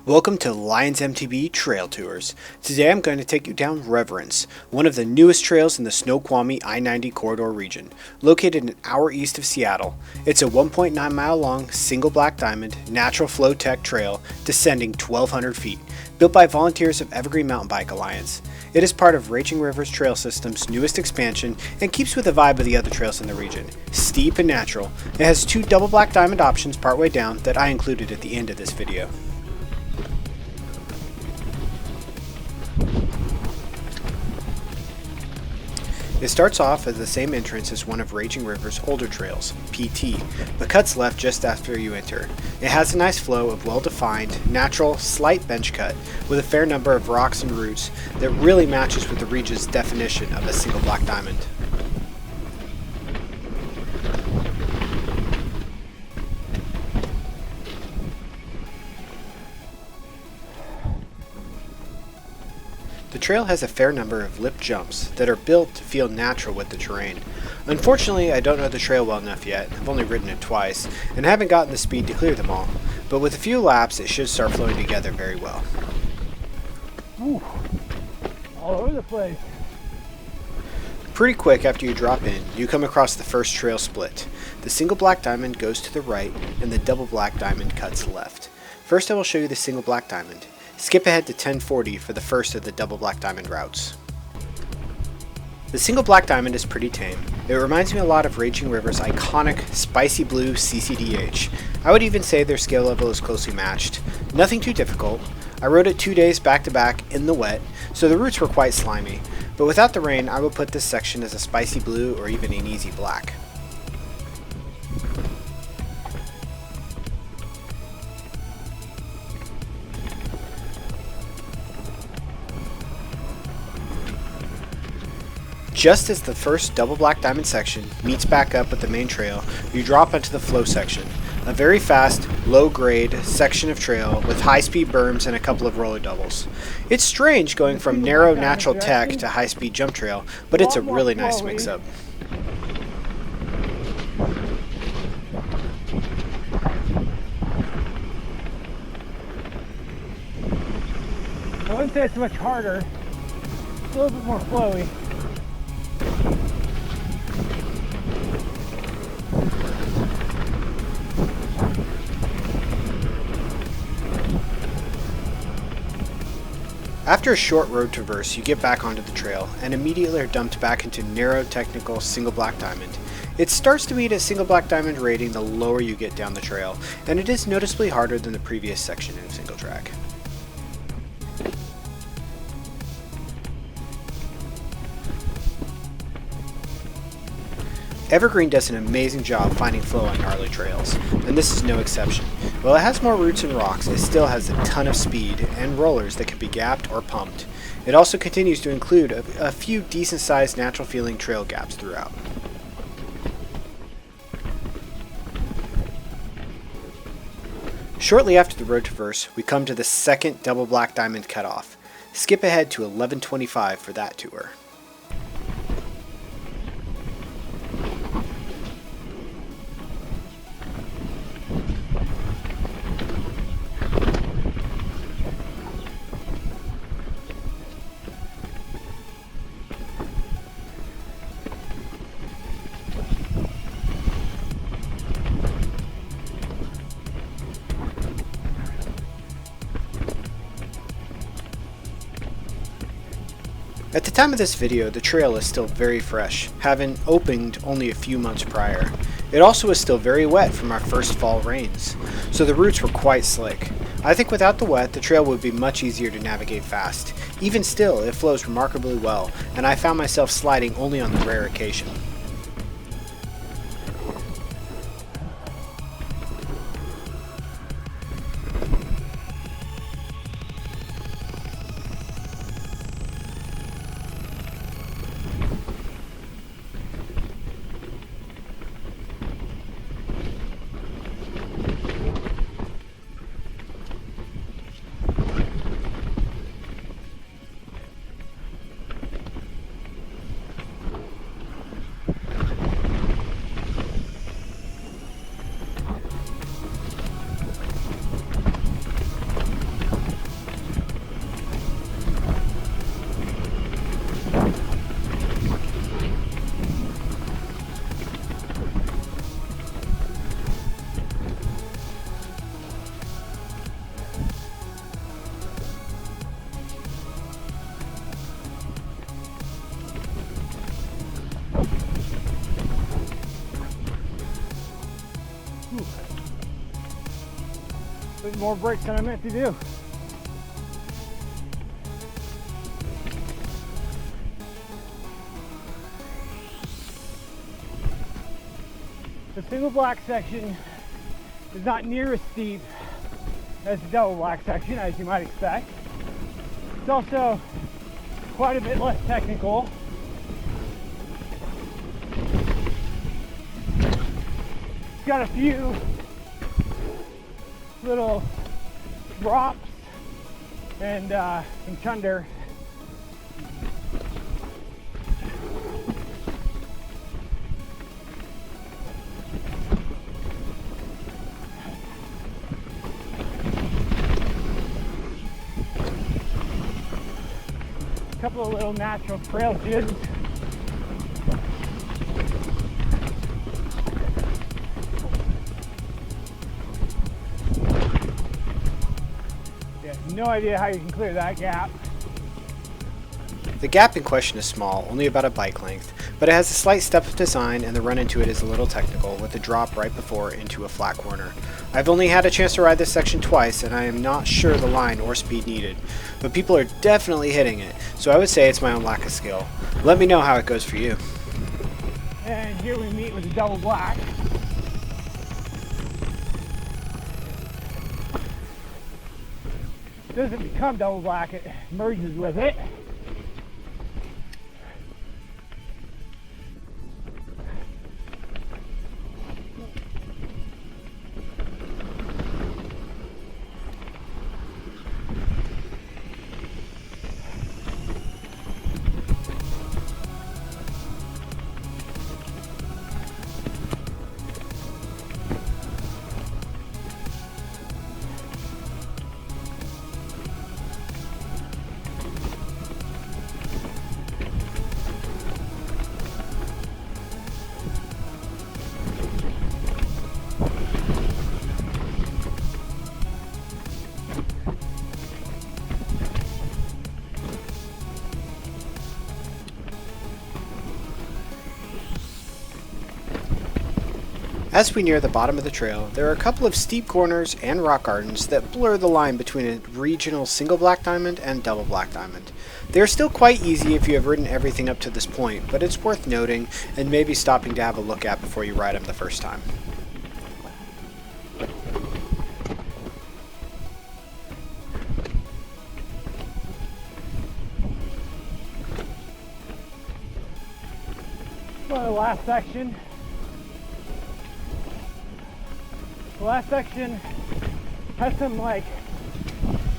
Welcome to Lions MTB Trail Tours. Today I'm going to take you down Reverence, one of the newest trails in the Snoqualmie I-90 corridor region, located an hour east of Seattle. It's a 1.9 mile long, single black diamond, natural flow tech trail descending 1,200 feet, built by volunteers of Evergreen Mountain Bike Alliance. It is part of Raging River's trail system's newest expansion and keeps with the vibe of the other trails in the region. Steep and natural, it has two double black diamond options partway down that I included at the end of this video. It starts off as the same entrance as one of Raging River's older trails, PT, but cuts left just after you enter. It has a nice flow of well-defined, natural, slight bench cut with a fair number of rocks and roots that really matches with the region's definition of a single black diamond. The trail has a fair number of lip jumps that are built to feel natural with the terrain. Unfortunately, I don't know the trail well enough yet. I've only ridden it twice, and haven't gotten the speed to clear them all, but with a few laps it should start flowing together very well. Ooh, all over the place. Pretty quick after you drop in, you come across the first trail split. The single black diamond goes to the right, and the double black diamond cuts left. First I will show you the single black diamond. Skip ahead to 1040 for the first of the double black diamond routes. The single black diamond is pretty tame. It reminds me a lot of Raging River's iconic spicy blue CCDH. I would even say their scale level is closely matched. Nothing too difficult. I rode it 2 days back to back in the wet, so the routes were quite slimy, but without the rain I would put this section as a spicy blue or even an easy black. Just as the first double black diamond section meets back up with the main trail, you drop onto the flow section, a very fast, low-grade section of trail with high-speed berms and a couple of roller doubles. It's strange going from narrow natural tech to high-speed jump trail, but it's a really nice mix-up. I wouldn't say it's much harder. It's a little bit more flowy. After a short road traverse, you get back onto the trail and immediately are dumped back into narrow technical single black diamond. It starts to meet a single black diamond rating the lower you get down the trail, and it is noticeably harder than the previous section in single track. Evergreen does an amazing job finding flow on gnarly trails, and this is no exception. While it has more roots and rocks, it still has a ton of speed and rollers that can be gapped or pumped. It also continues to include a few decent sized natural feeling trail gaps throughout. Shortly after the road traverse, we come to the second double black diamond cutoff. Skip ahead to 1125 for that tour. At the time of this video, the trail is still very fresh, having opened only a few months prior. It also is still very wet from our first fall rains, so the routes were quite slick. I think without the wet, the trail would be much easier to navigate fast. Even still, it flows remarkably well, and I found myself sliding only on the rare occasion. some more breaks than I meant to do. The single black section is not near as steep as the double black section, as you might expect. It's also quite a bit less technical. It's got a few little drops and some chunder. A couple of little natural trail jigs. Yeah, no idea how you can clear that gap. The gap in question is small, only about a bike length, but it has a slight step of design and the run into it is a little technical with a drop right before into a flat corner. I've only had a chance to ride this section twice and I am not sure the line or speed needed, but people are definitely hitting it, so I would say it's my own lack of skill. Let me know how it goes for you. And here we meet with the double black. Doesn't become double black, it merges with it. As we near the bottom of the trail, there are a couple of steep corners and rock gardens that blur the line between a regional single black diamond and double black diamond. They are still quite easy if you have ridden everything up to this point, but it's worth noting and maybe stopping to have a look at before you ride them the first time. Well, the last section. The last section has some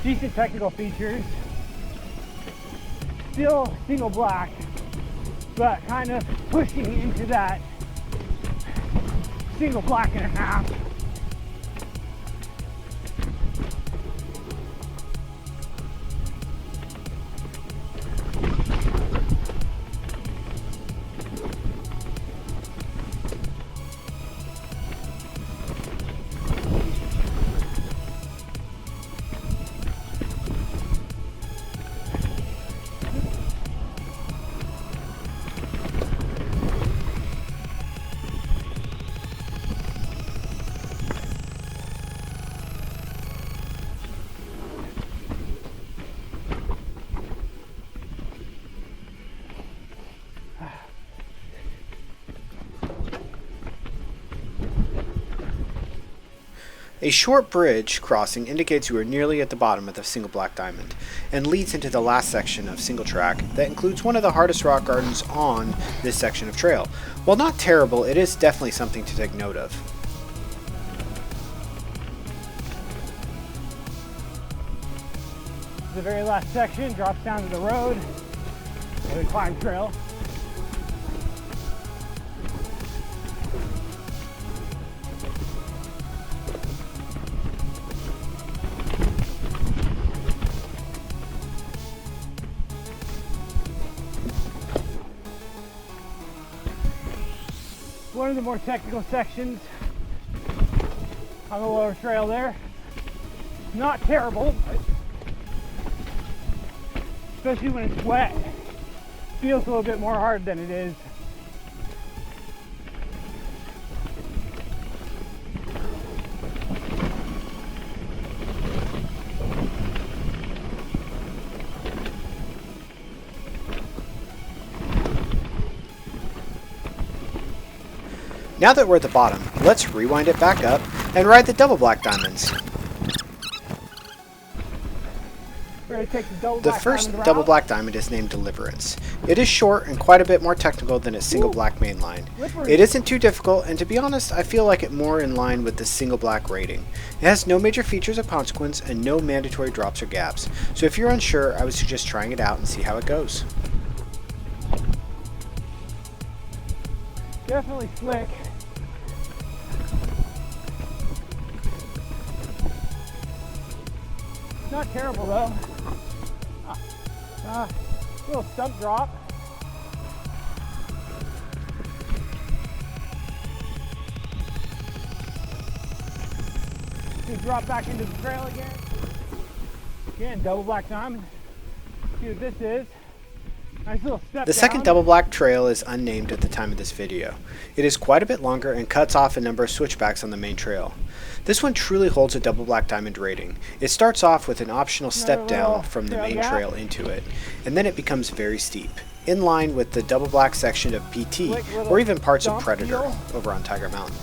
decent technical features. Still single black, but kind of pushing into that single black and a half. A short bridge crossing indicates you are nearly at the bottom of the single black diamond, and leads into the last section of single track that includes one of the hardest rock gardens on this section of trail. While not terrible, it is definitely something to take note of. The very last section drops down to the road, the climb trail. One of the more technical sections on the lower trail there. Not terrible, but especially when it's wet, feels a little bit more hard than it is. Now that we're at the bottom, let's rewind it back up and ride the double black diamonds. We're going to take the double The black first diamond double route. black diamond is named Deliverance. It is short and quite a bit more technical than its single black main line. It isn't too difficult, and to be honest, I feel like it more in line with the single black rating. It has no major features of consequence and no mandatory drops or gaps, so if you're unsure, I would suggest trying it out and see how it goes. Definitely slick. Not terrible though. Little stump drop. We drop back into the trail again. Again, double black diamond. See what this is. Nice little step The second down. double black trail is unnamed at the time of this video. It is quite a bit longer and cuts off a number of switchbacks on the main trail. This one truly holds a double black diamond rating. It starts off with an optional step down from the main trail into it, and then it becomes very steep, in line with the double black section of PT, or even parts of Predator over on Tiger Mountain.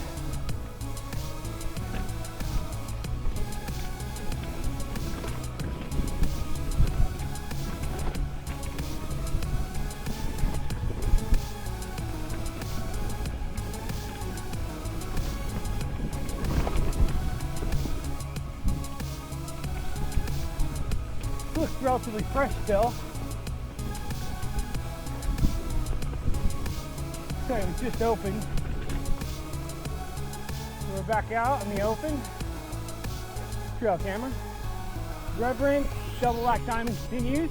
Looks relatively fresh still. So it was just open. So we're back out in the open. Trail camera. Reverence, double black diamond continues.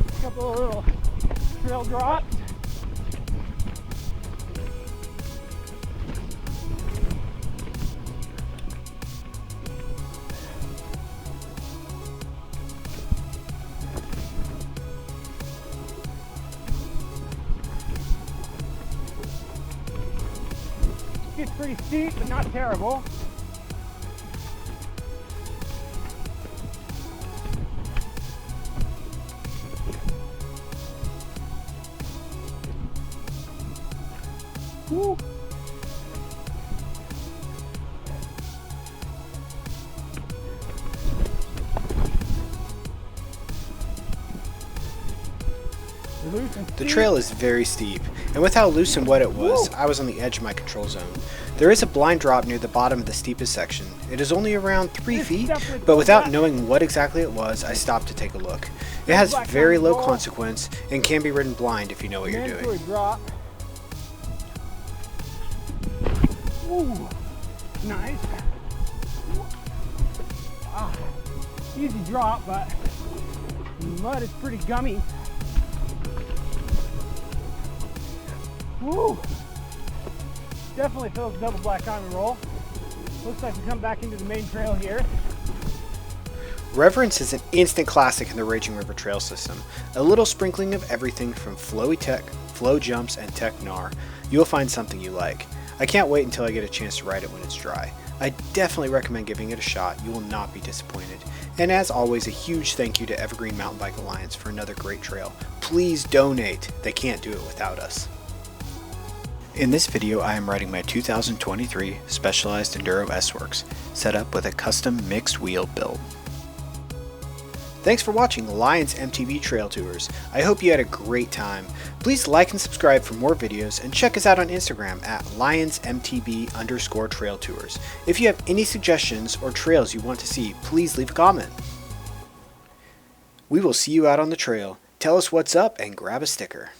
A couple of little trail drops. Gets pretty steep, but not terrible. Woo. The trail is very steep, and with how loose and wet it was, I was on the edge of my control zone. There is a blind drop near the bottom of the steepest section. It is only around 3 feet, but without knowing what exactly it was, I stopped to take a look. It has very low consequence and can be ridden blind if you know what you're doing. Drop. Ooh, nice. Easy drop, but the mud is pretty gummy. Woo! Definitely feels a double black diamond roll. Looks like we come back into the main trail here. Reverence is an instant classic in the Raging River trail system. A little sprinkling of everything from flowy tech, flow jumps, and tech gnar. You'll find something you like. I can't wait until I get a chance to ride it when it's dry. I definitely recommend giving it a shot. You will not be disappointed. And as always, a huge thank you to Evergreen Mountain Bike Alliance for another great trail. Please donate. They can't do it without us. In this video, I am riding my 2023 Specialized Enduro S-Works, set up with a custom mixed wheel build. Thanks for watching Lions MTB Trail Tours. I hope you had a great time. Please like and subscribe for more videos, and check us out on Instagram at lionsmtb_trail tours. If you have any suggestions or trails you want to see, please leave a comment. We will see you out on the trail. Tell us what's up and grab a sticker.